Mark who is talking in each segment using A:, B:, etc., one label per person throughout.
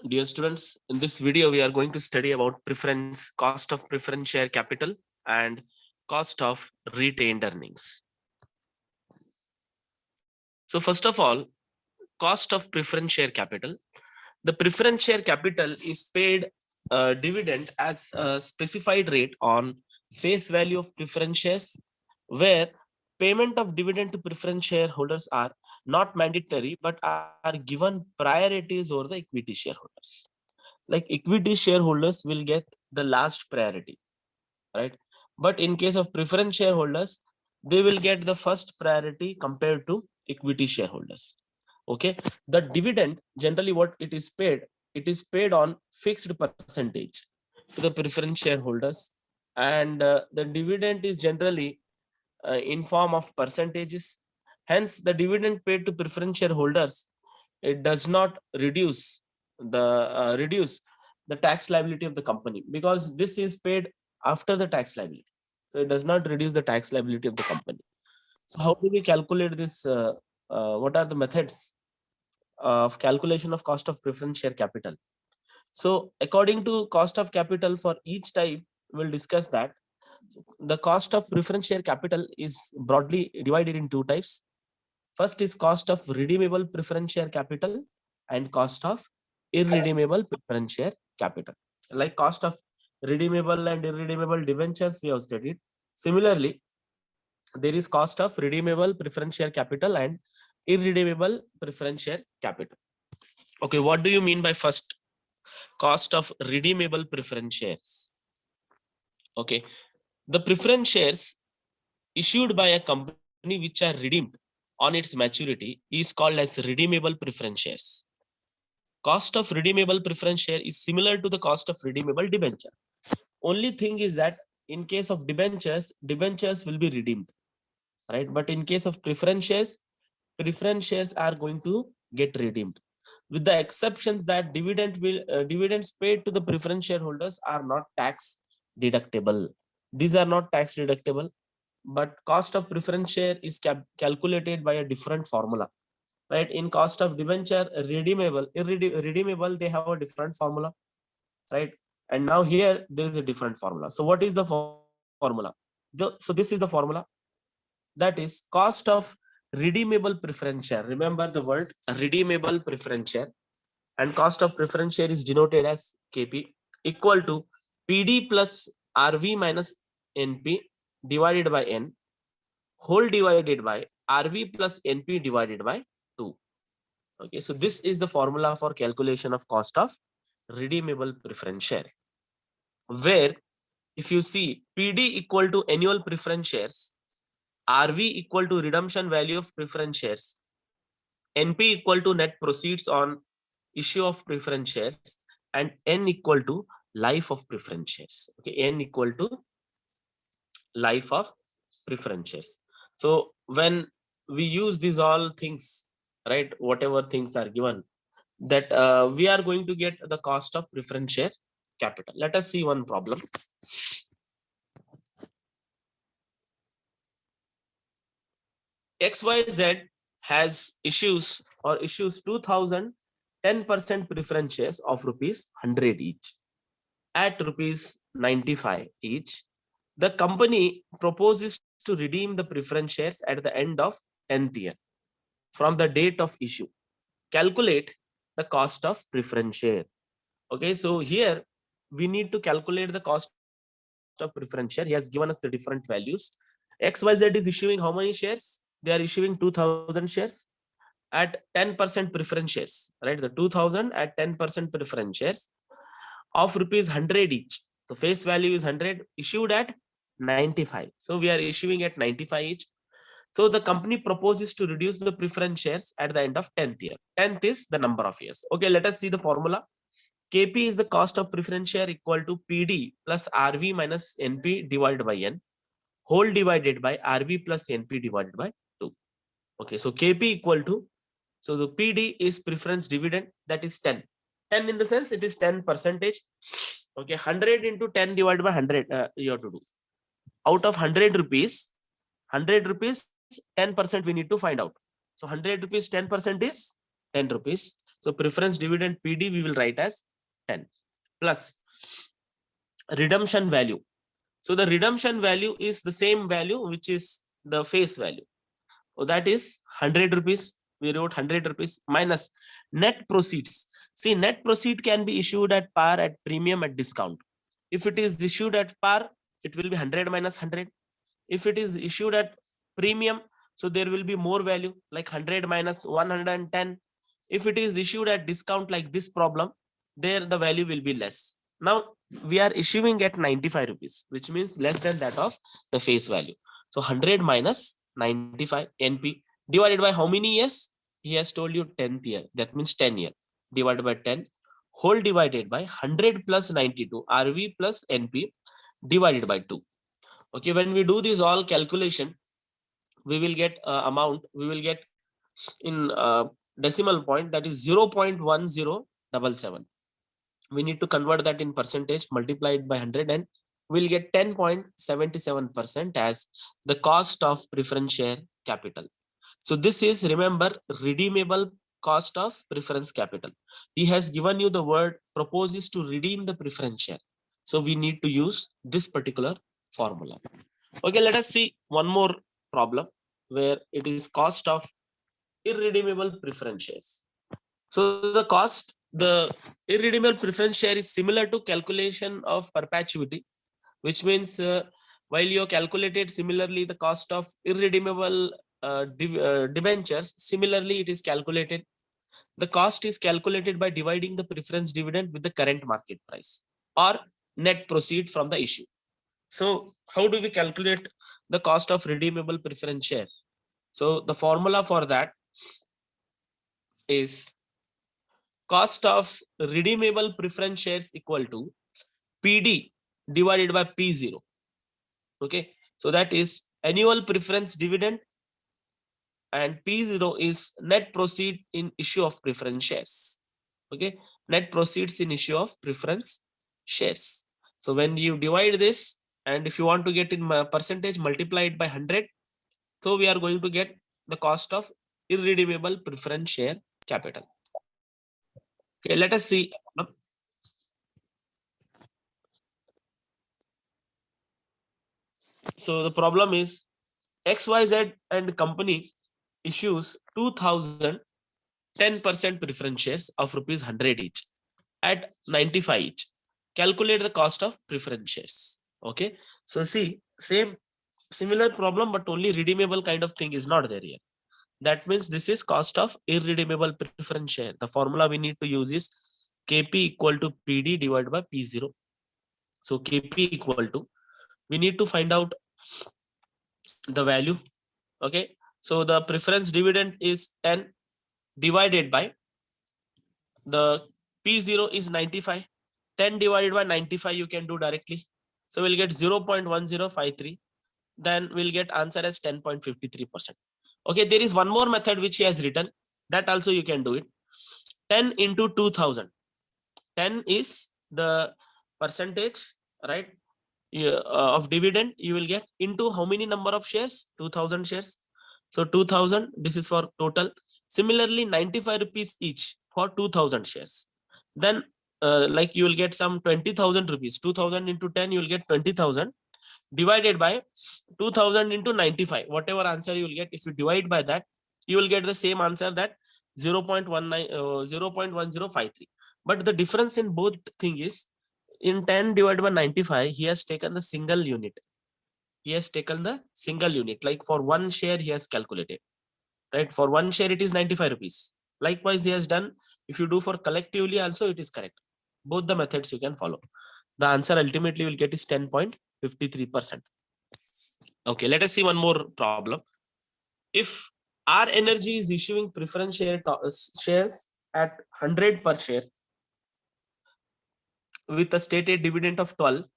A: Dear students, in this video we are going to study about preference, cost of preference share capital and cost of retained earnings. So first of all, cost of preference share capital. The preference share capital is paid dividend as a specified rate on face value of preference shares, where payment of dividend to preference shareholders are not mandatory but are given priorities over the equity shareholders. Like equity shareholders will get the last priority, right? But in case of preference shareholders, they will get the first priority compared to equity shareholders. Okay, the dividend generally what it is paid on fixed percentage to the preference shareholders, and the dividend is generally in form of percentages. Hence, the dividend paid to preference shareholders, it does not reduce the tax liability of the company, because this is paid after the tax liability. So it does not reduce the tax liability of the company. So how do we calculate this? What are the methods of calculation of cost of preference share capital? So according to cost of capital for each type, we'll discuss that. The cost of preference share capital is broadly divided in two types. First is cost of redeemable preference share capital and cost of irredeemable preference share capital. Like cost of redeemable and irredeemable debentures we have studied. Similarly, there is cost of redeemable preference share capital and irredeemable preference share capital. Okay, what do you mean by first cost of redeemable preference shares? Okay, the preference shares issued by a company which are redeemed on its maturity is called as redeemable preference shares. Cost of redeemable preference share is similar to the cost of redeemable debenture. Only thing is that in case of debentures will be redeemed, right? But in case of preference shares are going to get redeemed, with the exceptions that dividends paid to the preference shareholders are not tax deductible. These are not tax deductible, but cost of preference share is calculated by a different formula, right? In cost of debenture, redeemable, they have a different formula, right? And now here there is a different formula. So what is the formula? So this is the formula, that is cost of redeemable preference share. Remember the word redeemable preference share. And cost of preference share is denoted as KP, equal to PD plus RV minus NP divided by N, whole divided by RV plus NP divided by 2. Okay, so this is the formula for calculation of cost of redeemable preference share, where if you see PD equal to annual preference shares, RV equal to redemption value of preference shares, NP equal to net proceeds on issue of preference shares, and N equal to life of preference shares. Okay, N equal to life of preference shares. So when we use these all things, right, whatever things are given, that we are going to get the cost of preference share capital. Let us see one problem. XYZ has issues 2000 10% preference shares of rupees 100 each at rupees 95 each. The company proposes to redeem the preference shares at the end of 10th year from the date of issue. Calculate the cost of preference share. Okay, so here we need to calculate the cost of preference share. He has given us the different values. XYZ is issuing how many shares? They are issuing 2000 shares at 10% preference shares, right? The 2000 at 10% preference shares of rupees 100 each. The face value is 100, issued at 95. So we are issuing at 95 each. So the company proposes to reduce the preference shares at the end of 10th year. 10th is the number of years. Okay, let us see the formula. KP is the cost of preference share equal to PD plus RV minus NP divided by N, whole divided by RV plus NP divided by 2. Okay, so KP equal to, so the PD is preference dividend, that is 10. 10 in the sense it is 10 percentage. Okay, 100 into 10 divided by 100 you have to do. Out of 100 rupees, 10% we need to find out. So 100 rupees, 10% is 10 rupees. So preference dividend PD we will write as 10 plus redemption value. So the redemption value is the same value which is the face value. So that is 100 rupees. We wrote 100 rupees minus net proceeds. See, net proceed can be issued at par, at premium, at discount. If it is issued at par, it will be 100 minus 100. If it is issued at premium, so there will be more value, like 100 minus 110. If it is issued at discount, like this problem, there the value will be less. Now we are issuing at 95 rupees, which means less than that of the face value. So 100 minus 95 NP divided by how many years? He has told you 10th year. That means 10 year divided by 10 whole divided by 100 plus 92 RV plus NP divided by 2. Okay, when we do this all calculation, we will get amount, we will get in decimal point, that is 0.1077. We need to convert that in percentage, multiply it by 100, and we'll get 10.77% as the cost of preference share capital. So this is, remember, redeemable cost of preference capital. He has given you the word proposes to redeem the preference share. So we need to use this particular formula. Okay, let us see one more problem where it is cost of irredeemable preference shares. So the irredeemable preference share is similar to calculation of perpetuity, which means while you calculated similarly the cost of irredeemable debentures, similarly it is calculated. The cost is calculated by dividing the preference dividend with the current market price or net proceed from the issue. So how do we calculate the cost of redeemable preference share? So the formula for that is cost of redeemable preference shares equal to PD divided by P0. Okay, so that is annual preference dividend, and P0 is net proceed in issue of preference shares. Okay, net proceeds in issue of preference shares. So when you divide this, and if you want to get in percentage, multiply it by 100. So we are going to get the cost of irredeemable preference share capital. Okay, let us see. So the problem is XYZ and company issues 2000 10% preference shares of rupees 100 each at 95 each. Calculate the cost of preference shares. Okay, so see, similar problem, but only redeemable kind of thing is not there here. That means this is cost of irredeemable preference share. The formula we need to use is KP equal to PD divided by P0. So KP equal to, we need to find out the value. Okay, so the preference dividend is 10 divided by the P0 is 95. 10 divided by 95 you can do directly. So we'll get 0.1053. Then we'll get answer as 10.53%. Okay, there is one more method which he has written. That also you can do it. 10 into 2000. 10 is the percentage, right, of dividend you will get into how many number of shares? 2000 shares. So 2000, this is for total. Similarly, 95 rupees each for 2000 shares. Then like you will get some 20,000 rupees. 2000 into 10 you will get 20,000 divided by 2000 into 95. Whatever answer you will get, if you divide by that, you will get the same answer, that 0.1053. But the difference in both thing is, in 10 divided by 95 he has taken the single unit. He has taken the single unit, like for one share he has calculated, right? For one share it is 95 rupees. Likewise he has done, if you do for collectively also it is correct. Both the methods you can follow. The answer ultimately will get is 10.53%. Okay, let us see one more problem. If R Energy is issuing preference shares at 100 per share with a stated dividend of 12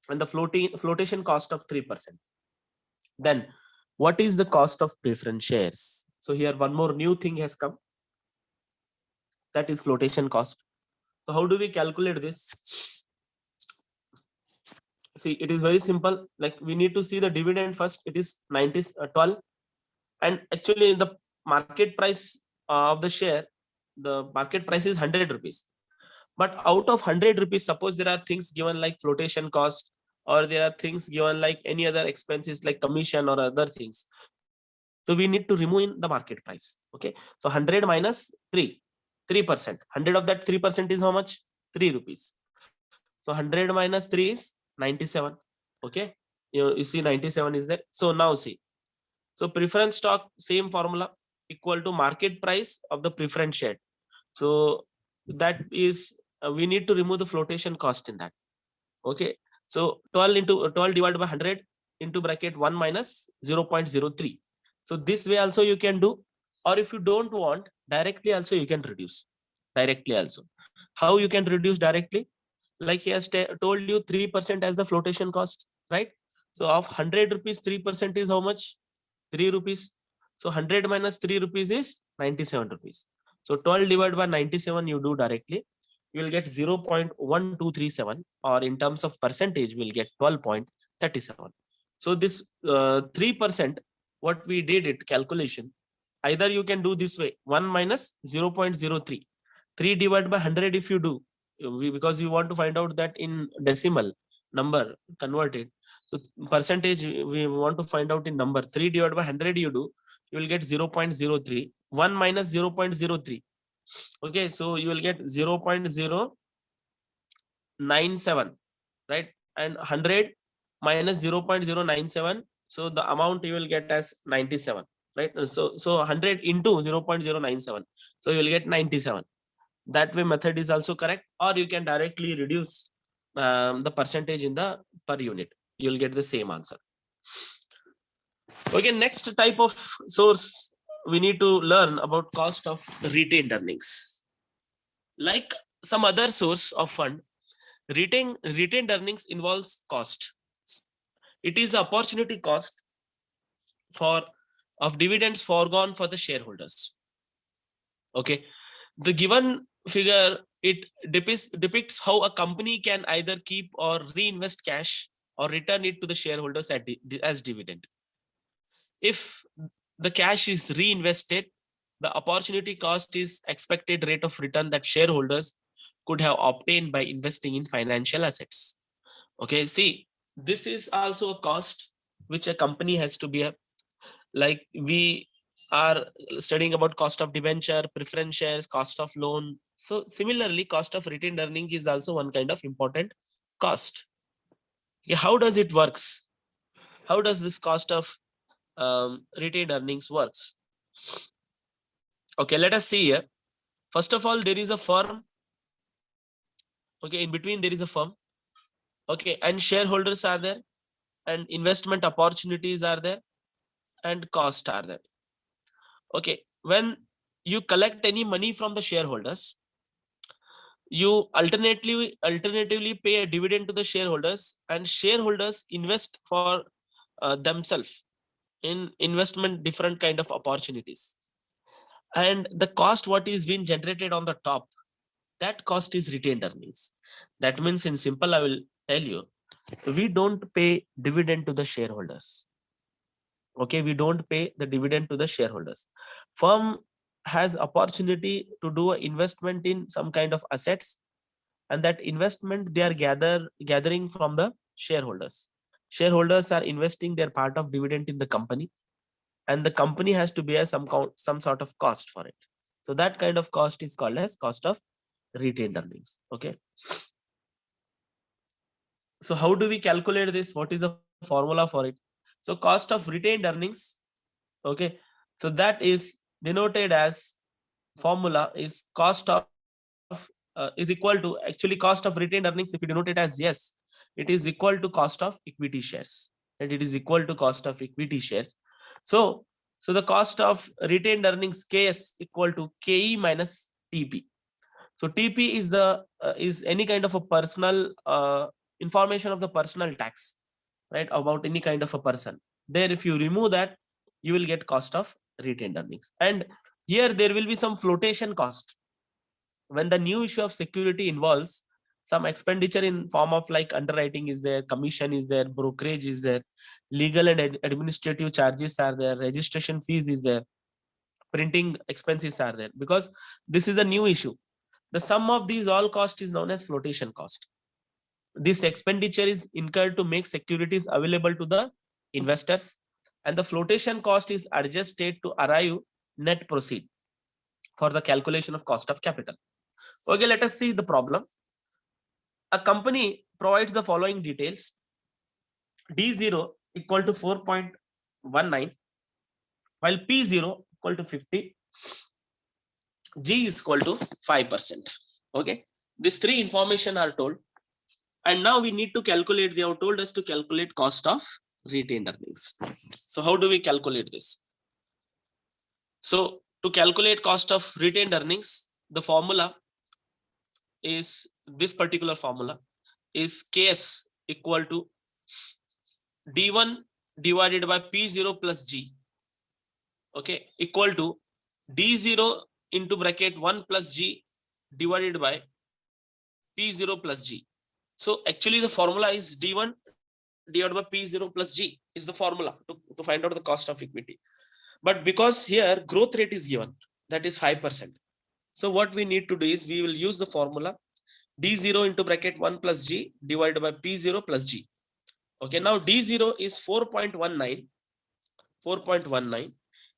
A: and the flotation cost of 3%, then what is the cost of preference shares? So here one more new thing has come, that is flotation cost. So how do we calculate this? See, it is very simple. Like we need to see the dividend first. It is 12, and actually the market price of the share the market price is 100 rupees. But out of 100 rupees, suppose there are things given like flotation cost, or there are things given like any other expenses like commission or other things. So we need to remove in the market price. Okay. So 100 minus 3%. 100 of that 3% is how much? 3 rupees. So 100 minus 3 is 97. Okay. You see 97 is there. So now see. So preference stock, same formula, equal to market price of the preference share. So that is, we need to remove the flotation cost in that. Okay. So 12 into 12 divided by 100 into bracket 1 minus 0.03. So this way also you can do, or if you don't want, directly also you can reduce. Directly also. How you can reduce directly? Like he has told you 3% as the flotation cost, right? So of 100 rupees, 3% is how much? 3 rupees. So 100 minus 3 rupees is 97 rupees. So 12 divided by 97 you do directly. You will get 0.1237, or in terms of percentage, we'll get 12.37. So this 3%, what we did it calculation, either you can do this way, 1 minus 0.03. 3 divided by 100 if you do, because you want to find out that in decimal number converted. So percentage we want to find out in number. 3 divided by 100 you do, you will get 0.03. 1 minus 0.03. Okay, so you will get 0.097, right? And 100 minus 0.097, so the amount you will get as 97, right? So 100 into 0.097, so you will get 97. That way method is also correct, or you can directly reduce the percentage in the per unit. You will get the same answer. Okay, next type of source we need to learn about cost of retained earnings. Like some other source of fund, retained earnings involves cost. It is opportunity cost for of dividends foregone for the shareholders. Okay, the given figure, it depicts how a company can either keep or reinvest cash or return it to the shareholders as dividend. If the cash is reinvested, the opportunity cost is expected rate of return that shareholders could have obtained by investing in financial assets. Okay, see, this is also a cost which a company has to bear. Like we are studying about cost of debenture, preference shares, cost of loan. So similarly, cost of retained earning is also one kind of important cost. Okay, how does it works? How does this cost of retained earnings works? Okay, let us see here. First of all, there is a firm. Okay, in between there is a firm. Okay, and shareholders are there, and investment opportunities are there, and cost are there. Okay, when you collect any money from the shareholders, you alternatively pay a dividend to the shareholders, and shareholders invest for themselves in investment different kind of opportunities. And the cost what is being generated on the top, that cost is retained earnings. That means in simple, I will tell you, so we don't pay dividend to the shareholders. Okay, we don't pay the dividend to the shareholders. Firm has opportunity to do an investment in some kind of assets, and that investment they are gathering from the shareholders. Shareholders are investing their part of dividend in the company, and the company has to bear some sort of cost for it. So that kind of cost is called as cost of retained earnings. Okay, so how do we calculate this? What is the formula for it? So cost of retained earnings, okay, so that is denoted as, formula is cost of is equal to, actually cost of retained earnings, if you denote it as yes, it is equal to cost of equity shares, and it is equal to cost of equity shares. So the cost of retained earnings KS equal to KE minus TP. So TP is the is any kind of a personal information of the personal tax, right, about any kind of a person. There, if you remove that, you will get cost of retained earnings. And here there will be some flotation cost. When the new issue of security involves some expenditure in form of like underwriting is there, commission is there, brokerage is there, legal and administrative charges are there, registration fees is there. printing expenses are there, because this is a new issue. The sum of these all cost is known as flotation cost. This expenditure is incurred to make securities available to the investors, and the flotation cost is adjusted to arrive net proceed for the calculation of cost of capital. Okay, let us see the problem. A company provides the following details. D0 equal to 4.19, while P0 equal to 50, G is equal to 5%. Okay, these three information are told, and now we need to calculate. They have told us to calculate cost of retained earnings. So how do we calculate this? So to calculate cost of retained earnings, the formula is this particular formula is Ks equal to D1 divided by P0 plus G, okay, equal to D0 into bracket 1 plus G divided by P0 plus G. So actually the formula is D1 divided by P0 plus G is the formula to find out the cost of equity. But because here growth rate is given, that is 5%. So what we need to do is we will use the formula D0 into bracket 1 plus G divided by P0 plus G. Okay, now D0 is 4.19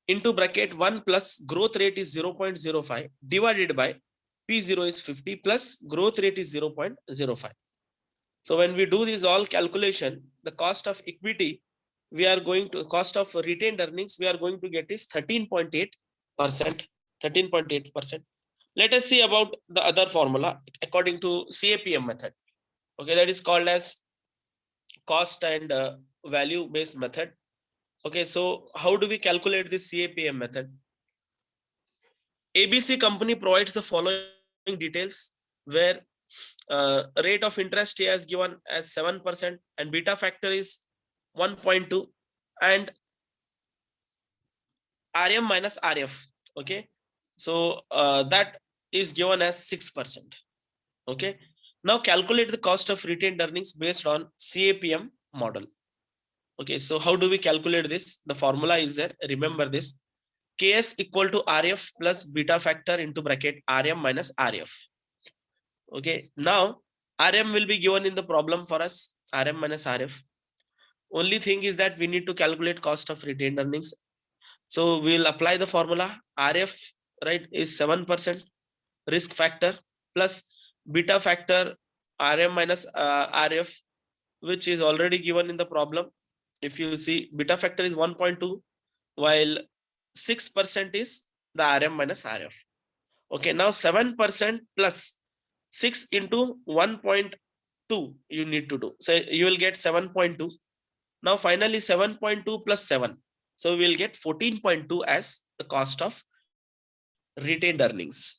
A: into bracket 1 plus growth rate is 0.05 divided by P0 is 50 plus growth rate is 0.05. So when we do this all calculation, the cost of equity, we are going to cost of retained earnings, we are going to get is 13.8%. 13.8%. Let us see about the other formula according to CAPM method. Okay, that is called as cost and value based method. Okay, so how do we calculate this CAPM method? ABC company provides the following details, where rate of interest he has given as 7% and beta factor is 1.2 and RM minus RF. Okay, so that is given as 6%. Okay, now calculate the cost of retained earnings based on CAPM model. Okay, so how do we calculate this? The formula is there. Remember this. Ks equal to RF plus beta factor into bracket RM minus RF. Okay, now RM will be given in the problem for us, RM minus RF. Only thing is that we need to calculate cost of retained earnings. So we'll apply the formula. RF, right, is 7% risk factor plus beta factor RM minus RF, which is already given in the problem. If you see, beta factor is 1.2 while 6% is the RM minus RF. Okay, now 7% plus 6 into 1.2 you need to do. So you will get 7.2. Now finally 7.2 plus 7. So we will get 14.2 as the cost of retained earnings.